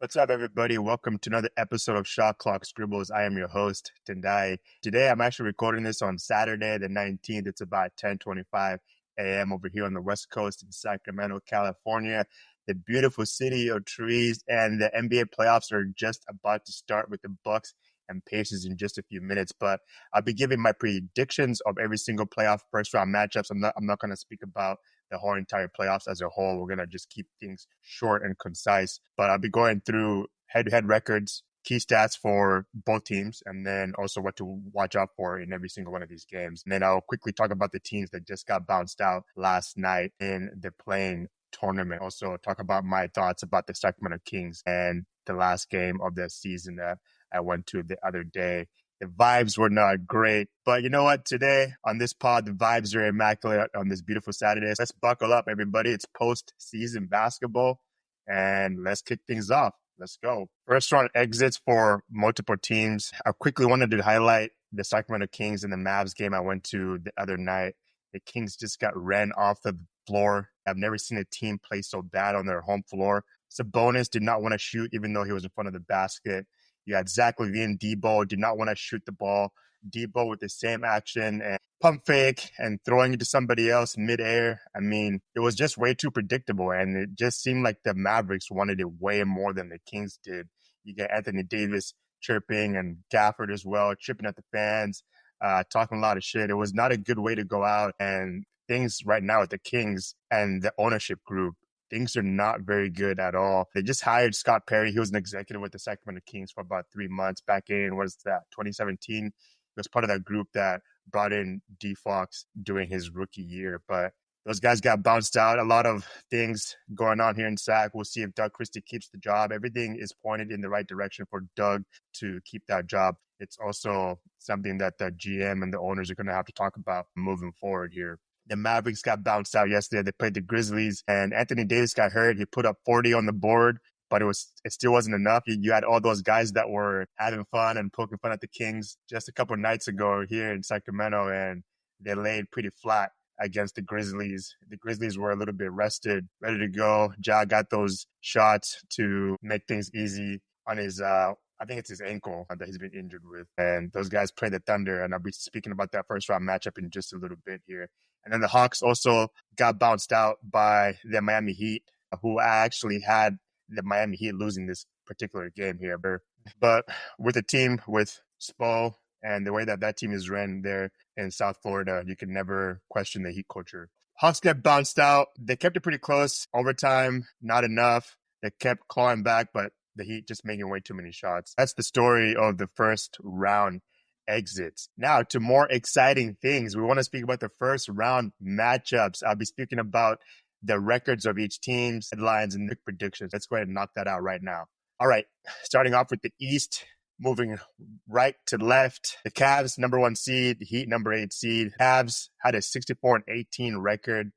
What's up, everybody? Welcome to another episode of Shot Clock Scribbles. I am your host, Tendai. Today, I'm actually recording this on Saturday, the 19th. It's about 10:25 a.m. over here on the West Coast in Sacramento, California. The beautiful city of trees, and the NBA playoffs are just about to start with the Bucks and Pacers in just a few minutes. But I'll be giving my predictions of every single playoff first round matchups. I'm not going to speak about the whole entire playoffs as a whole. We're going to just keep things short and concise. But I'll be going through head-to-head records, key stats for both teams, and then also what to watch out for in every single one of these games. And then I'll quickly talk about the teams that just got bounced out last night in the playing tournament. Also talk about my thoughts about the Sacramento Kings and the last game of the season that I went to the other day. The vibes were not great, but you know what? Today on this pod, the vibes are immaculate on this beautiful Saturday. Let's buckle up, everybody. It's post-season basketball, and let's kick things off. Let's go. First round exits for multiple teams. I quickly wanted to highlight the Sacramento Kings and the Mavs game I went to the other night. The Kings just got ran off the floor. I've never seen a team play so bad on their home floor. Sabonis did not want to shoot, even though he was in front of the basket. You had Zach LaVine, Debo, did not want to shoot the ball. Debo with the same action and pump fake and throwing it to somebody else midair. I mean, it was just way too predictable, and it just seemed like the Mavericks wanted it way more than the Kings did. You get Anthony Davis chirping and Gafford as well, chipping at the fans, talking a lot of shit. It was not a good way to go out, and things right now at the Kings and the ownership group, things are not very good at all. They just hired Scott Perry. He was an executive with the Sacramento Kings for about 3 months back in, 2017? He was part of that group that brought in D Fox during his rookie year. But those guys got bounced out. A lot of things going on here in Sac. We'll see if Doug Christie keeps the job. Everything is pointed in the right direction for Doug to keep that job. It's also something that the GM and the owners are going to have to talk about moving forward here. The Mavericks got bounced out yesterday. They played the Grizzlies, and Anthony Davis got hurt. He put up 40 on the board, but it still wasn't enough. You had all those guys that were having fun and poking fun at the Kings just a couple of nights ago here in Sacramento, and they laid pretty flat against the Grizzlies. The Grizzlies were a little bit rested, ready to go. Ja got those shots to make things easy on his I think it's his ankle that he's been injured with. And those guys played the Thunder, and I'll be speaking about that first round matchup in just a little bit here. And then the Hawks also got bounced out by the Miami Heat, who actually had the Miami Heat losing this particular game here. But with a team with Spo and the way that team is ran there in South Florida, you can never question the Heat culture. Hawks get bounced out. They kept it pretty close. Overtime, not enough. They kept clawing back, but the Heat just making way too many shots. That's the story of the first round exits. Now to more exciting things. We want to speak about the first round matchups. I'll be speaking about the records of each team's headlines and predictions. Let's go ahead and knock that out right now. All right, starting off with the East, moving right to left. The Cavs, number 1 seed, the Heat, number 8 seed. Cavs had a 64-18 record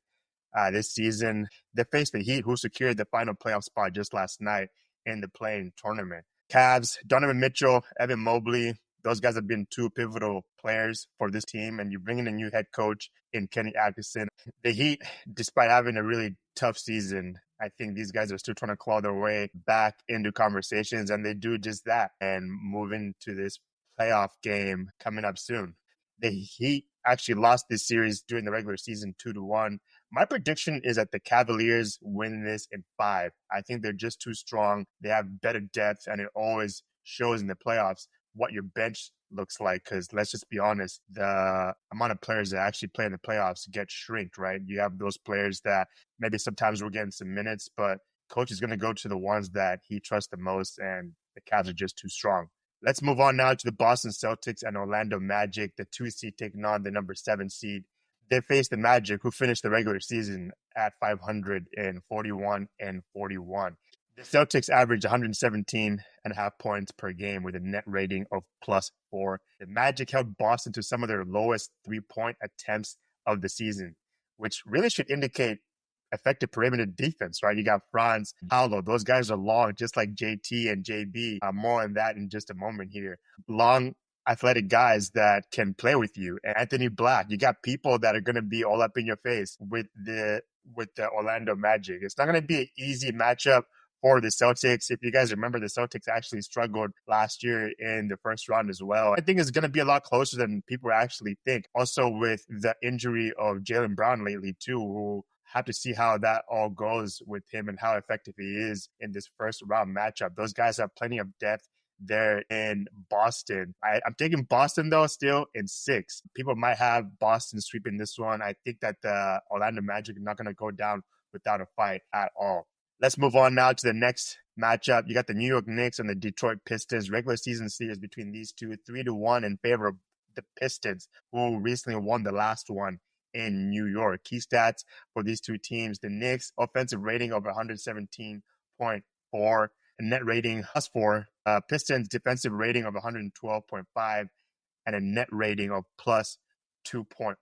this season. They faced the Heat, who secured the final playoff spot just last night in the playing tournament. Cavs, Donovan Mitchell, Evan Mobley, those guys have been 2 pivotal players for this team, and you bring in a new head coach in Kenny Atkinson. The Heat, despite having a really tough season, I think these guys are still trying to claw their way back into conversations, and they do just that and move into this playoff game coming up soon. The Heat actually lost this series during the regular season 2-1. My prediction is that the Cavaliers win this in 5. I think they're just too strong. They have better depth, and it always shows in the playoffs what your bench looks like, because let's just be honest, the amount of players that actually play in the playoffs get shrinked, right? You have those players that maybe sometimes we're getting some minutes, but coach is going to go to the ones that he trusts the most, and the Cavs are just too strong. Let's move on now to the Boston Celtics and Orlando Magic, the 2 seed taking on the number 7 seed. They faced the Magic, who finished the regular season at 541-41. The Celtics averaged 117.5 points per game with a net rating of +4. The Magic held Boston to some of their lowest 3-point attempts of the season, which really should indicate effective perimeter defense, right? You got Franz, Paolo. Those guys are long, just like JT and JB. More on that in just a moment here. Long, athletic guys that can play with you. And Anthony Black, you got people that are going to be all up in your face with the Orlando Magic. It's not going to be an easy matchup for the Celtics. If you guys remember, the Celtics actually struggled last year in the first round as well. I think it's going to be a lot closer than people actually think. Also, with the injury of Jaylen Brown lately, too, who have to see how that all goes with him and how effective he is in this first round matchup. Those guys have plenty of depth there in Boston. I'm taking Boston, though, still in 6. People might have Boston sweeping this one. I think that the Orlando Magic are not going to go down without a fight at all. Let's move on now to the next matchup. You got the New York Knicks and the Detroit Pistons. Regular season series between these two, 3-1 in favor of the Pistons, who recently won the last one in New York. Key stats for these two teams: the Knicks offensive rating of 117.4, a net rating +4. Pistons defensive rating of 112.5, and a net rating of +2.1.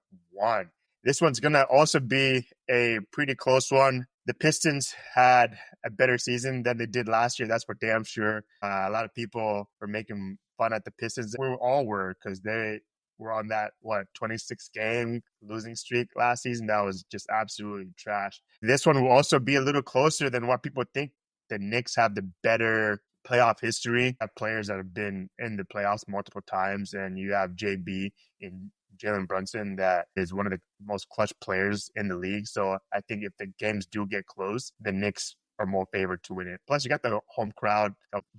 This one's going to also be a pretty close one. The Pistons had a better season than they did last year. That's for damn sure. A lot of people were making fun at the Pistons. We all were, because they were on that, 26-game losing streak last season. That was just absolutely trash. This one will also be a little closer than what people think. The Knicks have the better playoff history, have players that have been in the playoffs multiple times, and you have JB in Jalen Brunson that is one of the most clutch players in the league. So I think if the games do get close, the Knicks are more favored to win it. Plus, you got the home crowd,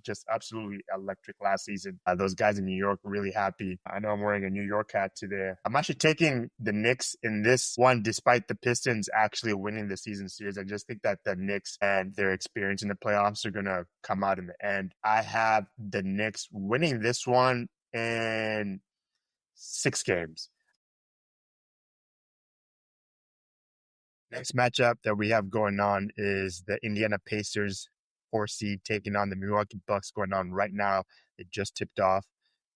just absolutely electric last season. Those guys in New York were really happy. I know I'm wearing a New York hat today. I'm actually taking the Knicks in this one, despite the Pistons actually winning the season series. I just think that the Knicks and their experience in the playoffs are going to come out in the end. I have the Knicks winning this one in 6 games. Next matchup that we have going on is the Indiana Pacers 4 seed taking on the Milwaukee Bucks going on right now. It just tipped off.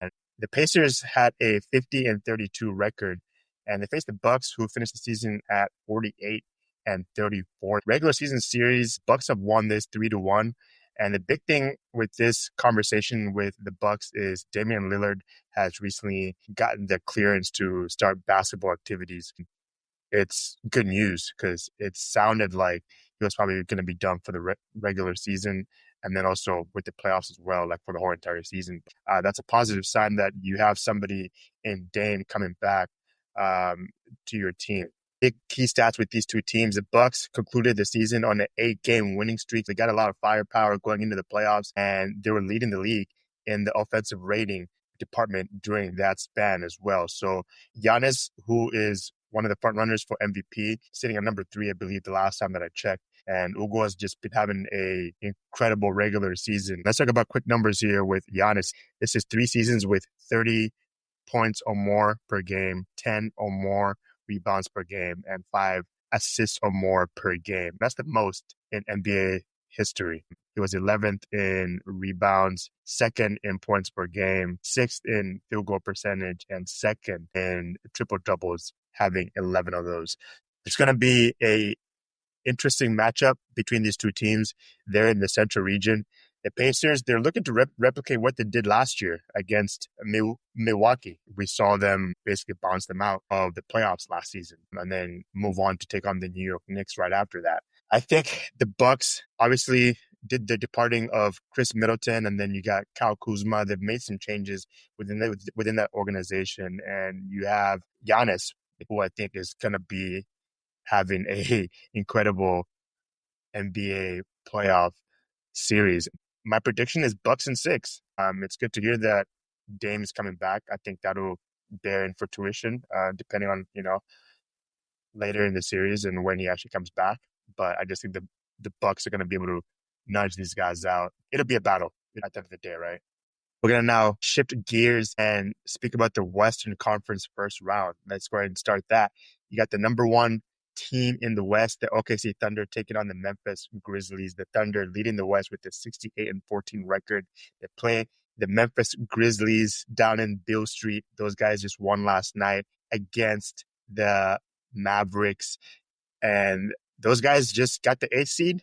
And the Pacers had a 50-32 record, and they faced the Bucks, who finished the season at 48-34. Regular season series, Bucks have won this 3-1. And the big thing with this conversation with the Bucks is Damian Lillard has recently gotten the clearance to start basketball activities. It's good news, because it sounded like he was probably going to be done for the regular season, and then also with the playoffs as well, like for the whole entire season. That's a positive sign that you have somebody in Dame coming back to your team. Big key stats with these two teams. The Bucks concluded the season on an 8-game winning streak. They got a lot of firepower going into the playoffs, and they were leading the league in the offensive rating department during that span as well. So Giannis, who is one of the front runners for MVP, sitting at number 3, I believe, the last time that I checked. And Ugo has just been having an incredible regular season. Let's talk about quick numbers here with Giannis. This is 3 seasons with 30 points or more per game, 10 or more rebounds per game, and 5 assists or more per game. That's the most in NBA history. He was 11th in rebounds, 2nd in points per game, 6th in field goal percentage, and 2nd in triple doubles, having 11 of those. It's going to be a interesting matchup between these two teams. They're in the Central region. The Pacers, they're looking to replicate what they did last year against Milwaukee. We saw them basically bounce them out of the playoffs last season and then move on to take on the New York Knicks right after that. I think the Bucks obviously did the departing of Chris Middleton, and then you got Kyle Kuzma. They've made some changes within that organization, and you have Giannis, who I think is going to be having a incredible NBA playoff series. My prediction is Bucks in 6. It's good to hear that Dame is coming back. I think that'll bear in fruition, depending on, later in the series and when he actually comes back. But I just think the Bucks are going to be able to nudge these guys out. It'll be a battle at the end of the day, right? We're going to now shift gears and speak about the Western Conference first round. Let's go ahead and start that. You got the number 1 team in the West, the OKC Thunder, taking on the Memphis Grizzlies. The Thunder leading the West with a 68-14 record. They play the Memphis Grizzlies down in Beale Street. Those guys just won last night against the Mavericks. And those guys just got the 8th seed.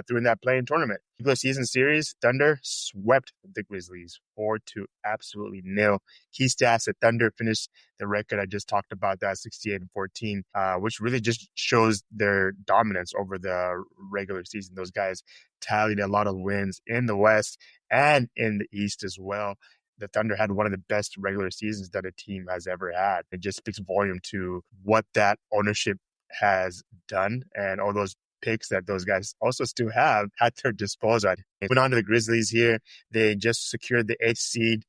through that playing tournament. Regular season series, Thunder swept the Grizzlies 4-2, absolutely nil. Key stats: the Thunder finished the record I just talked about, that 68-14, which really just shows their dominance over the regular season. Those guys tallied a lot of wins in the West and in the East as well. The Thunder had one of the best regular seasons that a team has ever had. It just speaks volume to what that ownership has done and all those picks that those guys also still have at their disposal. Moving on to the Grizzlies here, they just secured the 8th seed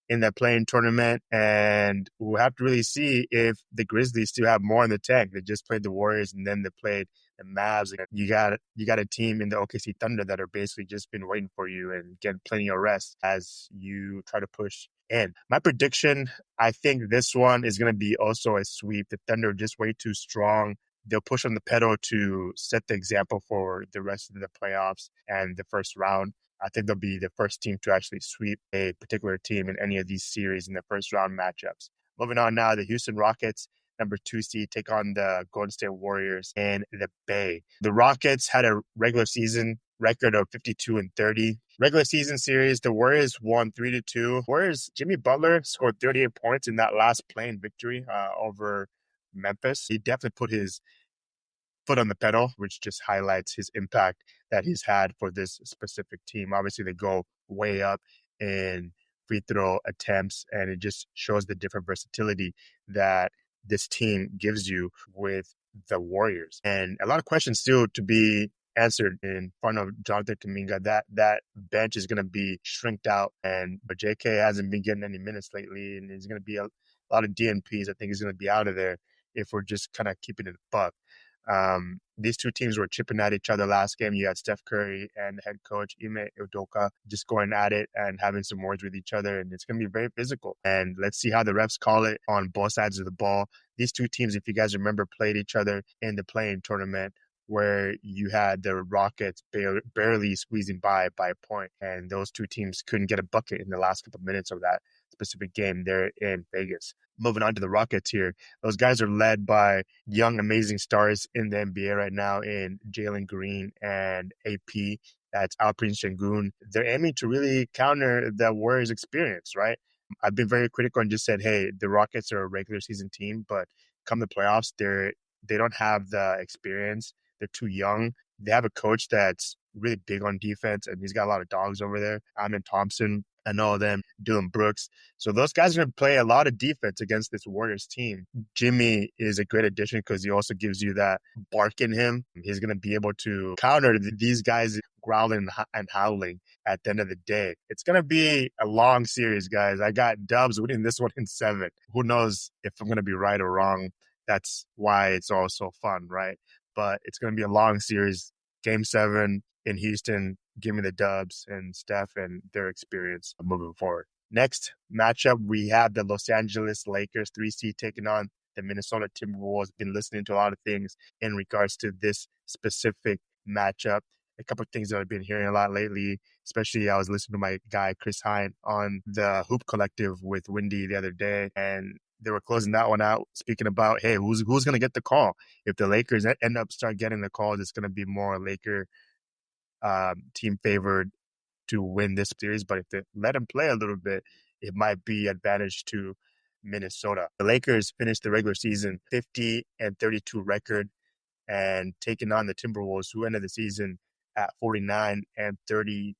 in that playing tournament, and we'll have to really see if the Grizzlies still have more in the tank. They just played the Warriors and then they played the Mavs. You got a team in the OKC Thunder that are basically just been waiting for you and getting plenty of rest as you try to push in. My prediction, I think this one is going to be also a sweep. The Thunder are just way too strong. They'll push on the pedal to set the example for the rest of the playoffs and the first round. I think they'll be the first team to actually sweep a particular team in any of these series in the first round matchups. Moving on now, the Houston Rockets, number 2 seed, take on the Golden State Warriors in the Bay. The Rockets had a regular season record of 52-30. Regular season series, the Warriors won 3-2. Warriors, Jimmy Butler scored 38 points in that last playing victory over Memphis. He definitely put his foot on the pedal, which just highlights his impact that he's had for this specific team. Obviously, they go way up in free throw attempts, and it just shows the different versatility that this team gives you with the Warriors. And a lot of questions still to be answered in front of Jonathan Kuminga. That bench is going to be shrinked out, but JK hasn't been getting any minutes lately, and there's going to be a lot of DNPs. I think he's going to be out of there if we're just kind of keeping it a buck. These two teams were chipping at each other last game. You had Steph Curry and head coach Ime Udoka just going at it and having some words with each other, and it's going to be very physical. And let's see how the refs call it on both sides of the ball. These two teams, if you guys remember, played each other in the playing tournament where you had the Rockets barely squeezing by a point, and those two teams couldn't get a bucket in the last couple of minutes of that specific game there in Vegas. Moving on to the Rockets here, those guys are led by young, amazing stars in the NBA right now in Jalen Green and AP. That's Alperen Sengun. They're aiming to really counter the Warriors' experience, right? I've been very critical and just said, hey, the Rockets are a regular season team, but come the playoffs, they don't have the experience. They're too young. They have a coach that's really big on defense, and he's got a lot of dogs over there. Amen Thompson, I know them, Dylan Brooks. So those guys are going to play a lot of defense against this Warriors team. Jimmy is a great addition because he also gives you that bark in him. He's going to be able to counter these guys growling and howling at the end of the day. It's going to be a long series, guys. I got Dubs winning this one in 7. Who knows if I'm going to be right or wrong. That's why it's all so fun, right? But it's going to be a long series. Game 7 in Houston. Give me the Dubs and Steph and their experience moving forward. Next matchup, we have the Los Angeles Lakers 3 seed taking on the Minnesota Timberwolves. Been listening to a lot of things in regards to this specific matchup. A couple of things that I've been hearing a lot lately, especially I was listening to my guy Chris Hine on the Hoop Collective with Wendy the other day, and they were closing that one out, speaking about, hey, who's going to get the call? If the Lakers end up start getting the calls, it's going to be more Laker team favored to win this series. But if they let them play a little bit, it might be advantage to Minnesota. The Lakers finished the regular season 50-32 record and taking on the Timberwolves, who ended the season at 49-33.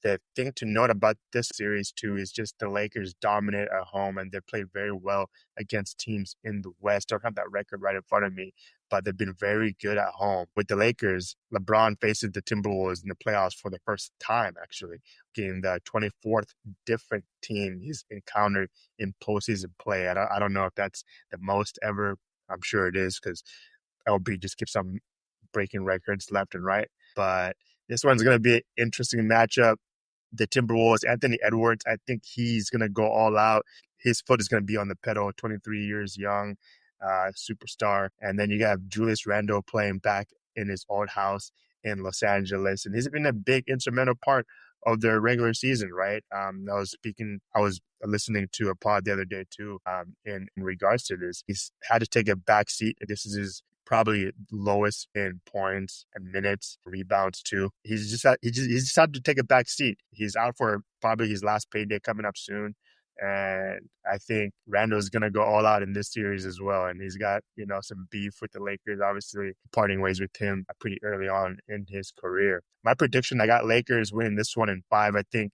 The thing to note about this series, too, is just the Lakers dominate at home, and they played very well against teams in the West. Don't have that record right in front of me, but they've been very good at home. With the Lakers, LeBron faces the Timberwolves in the playoffs for the first time, actually, getting the 24th different team he's encountered in postseason play. I don't know if that's the most ever. I'm sure it is, because LB just keeps on breaking records left and right. But this one's going to be an interesting matchup. The Timberwolves, Anthony Edwards, I think he's going to go all out. His foot is going to be on the pedal, 23 years young, superstar. And then you got Julius Randle playing back in his old house in Los Angeles. And he's been a big instrumental part of their regular season, right? I was listening to a pod the other day too, in regards to this. He's had to take a back seat. This is his probably lowest in points and minutes, rebounds too. He's just had to take a back seat. He's out for probably his last payday coming up soon. And I think Randall's gonna go all out in this series as well. And he's got, some beef with the Lakers, obviously parting ways with him pretty early on in his career. My prediction, I got Lakers winning this one in 5. I think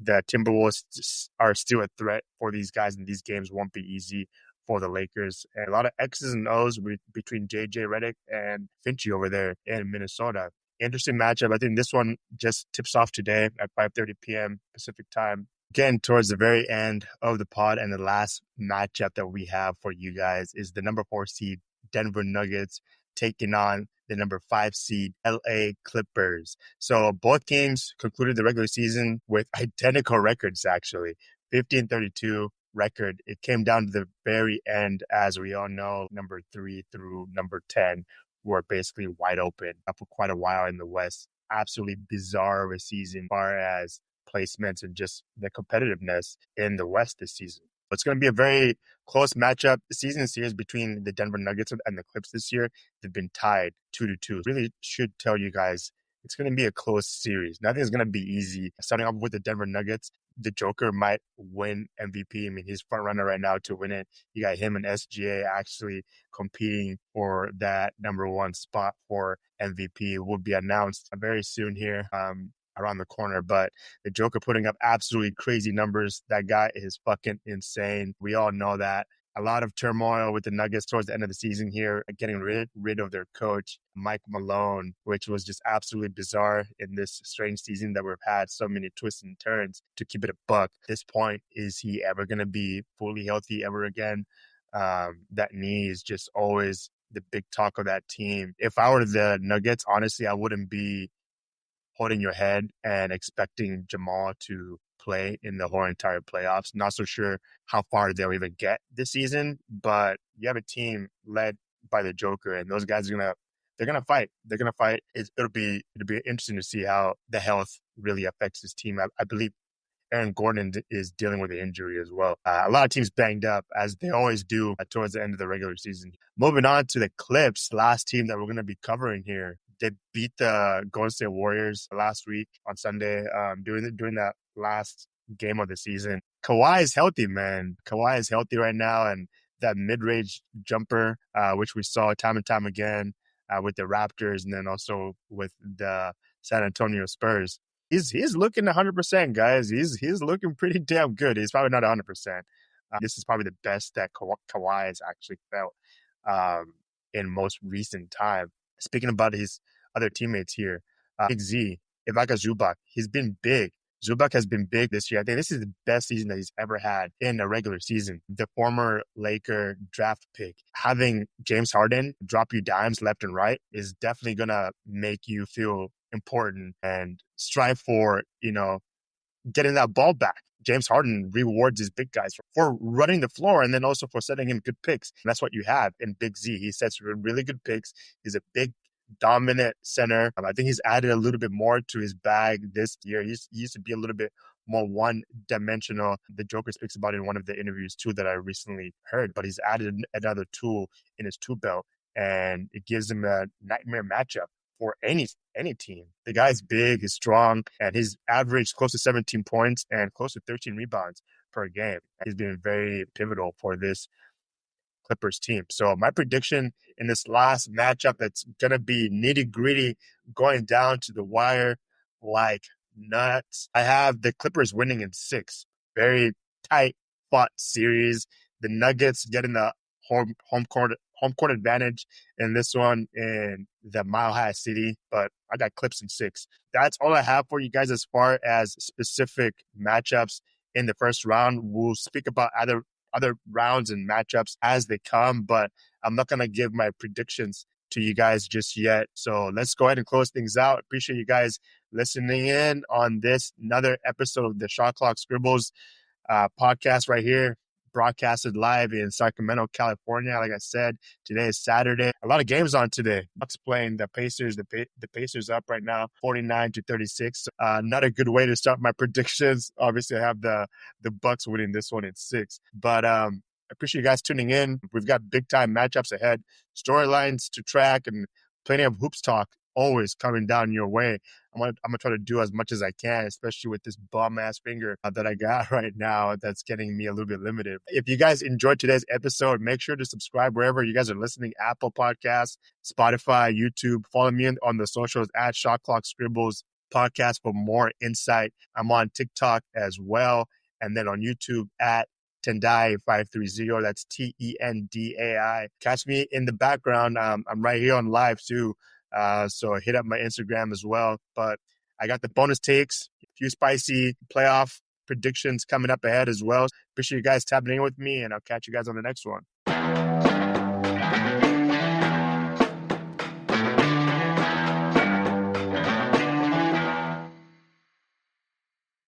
the Timberwolves are still a threat for these guys, and these games won't be easy for the Lakers. And a lot of X's and O's between JJ Redick and Finchie over there in Minnesota. Interesting matchup. I think this one just tips off today at 5:30 p.m. Pacific time. Again, towards the very end of the pod, and the last matchup that we have for you guys is the number 4 seed Denver Nuggets taking on the number 5 seed LA Clippers. So both teams concluded the regular season with identical records, actually. 50-32 record. It came down to the very end, as we all know, number 3 through number 10 were basically wide open for quite a while in the West. Absolutely bizarre of a season as far as placements and just the competitiveness in the West this season. It's going to be a very close matchup. The season series between the Denver Nuggets and the Clips this year, they've been tied 2-2. Really should tell you guys it's going to be a close series. Nothing's going to be easy. Starting off with the Denver Nuggets, the Joker might win MVP. I mean, he's front runner right now to win it. You got him and SGA actually competing for that number 1 spot for MVP. Will be announced very soon here. Around the corner, but the Joker putting up absolutely crazy numbers. That guy is fucking insane. We all know that. A lot of turmoil with the Nuggets towards the end of the season here, getting rid of their coach, Mike Malone, which was just absolutely bizarre in this strange season that we've had so many twists and turns. To keep it a buck, at this point, is he ever going to be fully healthy ever again? That knee is just always the big talk of that team. If I were the Nuggets, honestly, I wouldn't be holding your head and expecting Jamal to play in the whole entire playoffs. Not so sure how far they'll even get this season, but you have a team led by the Joker, and those guys are gonna fight. They're gonna fight. It'll be interesting to see how the health really affects this team. I believe Aaron Gordon is dealing with an injury as well. A lot of teams banged up, as they always do towards the end of the regular season. Moving on to the Clips, last team that we're going to be covering here. They beat the Golden State Warriors last week on Sunday during that last game of the season. Kawhi is healthy, man. Kawhi is healthy right now, and that mid-range jumper, which we saw time and time again with the Raptors and then also with the San Antonio Spurs. He's looking 100%, guys. He's looking pretty damn good. He's probably not 100%. This is probably the best that Kawhi has actually felt in most recent time. Speaking about his other teammates here, Big Z, Ivica Zubac, he's been big. Zubac has been big this year. I think this is the best season that he's ever had in a regular season. The former Laker draft pick, having James Harden drop you dimes left and right is definitely going to make you feel important and strive for, getting that ball back. James Harden rewards his big guys for running the floor and then also for setting him good picks. And that's what you have in Big Z. He sets really good picks. He's a big, dominant center. I think he's added a little bit more to his bag this year. He used to be a little bit more one-dimensional. The Joker speaks about it in one of the interviews too that I recently heard, but he's added another tool in his tool belt, and it gives him a nightmare matchup for any team. The guy's big, he's strong, and he's averaged close to 17 points and close to 13 rebounds per game. He's been very pivotal for this Clippers team. So my prediction in this last matchup that's going to be nitty-gritty, going down to the wire like nuts. I have the Clippers winning in 6. Very tight fought series. The Nuggets getting the home court advantage in this one in the Mile High City, but I got Clips in 6. That's all I have for you guys as far as specific matchups in the first round. We'll speak about other rounds and matchups as they come, but I'm not going to give my predictions to you guys just yet. So let's go ahead and close things out. Appreciate you guys listening in on this another episode of the Shot Clock Scribbles podcast right here, broadcasted live in Sacramento, California. Like I said, today is Saturday. A lot of games on today. Bucks playing the Pacers. The Pacers up right now, 49-36. Not a good way to start my predictions. Obviously, I have the Bucks winning this one in 6. But I appreciate you guys tuning in. We've got big time matchups ahead, storylines to track, and plenty of hoops talk always coming down your way. I'm gonna try to do as much as I can, especially with this bum ass finger that I got right now that's getting me a little bit limited. If you guys enjoyed today's episode, make sure to subscribe wherever you guys are listening: Apple Podcasts, Spotify, YouTube. Follow me on the socials at Shot Clock Scribbles Podcast for more insight. I'm on TikTok as well, and then on YouTube at Tendai 530. That's Tendai. Catch me in the background. I'm right here on live too. So hit up my Instagram as well. But I got the bonus takes, a few spicy playoff predictions coming up ahead as well. Appreciate you guys tapping in with me, and I'll catch you guys on the next one.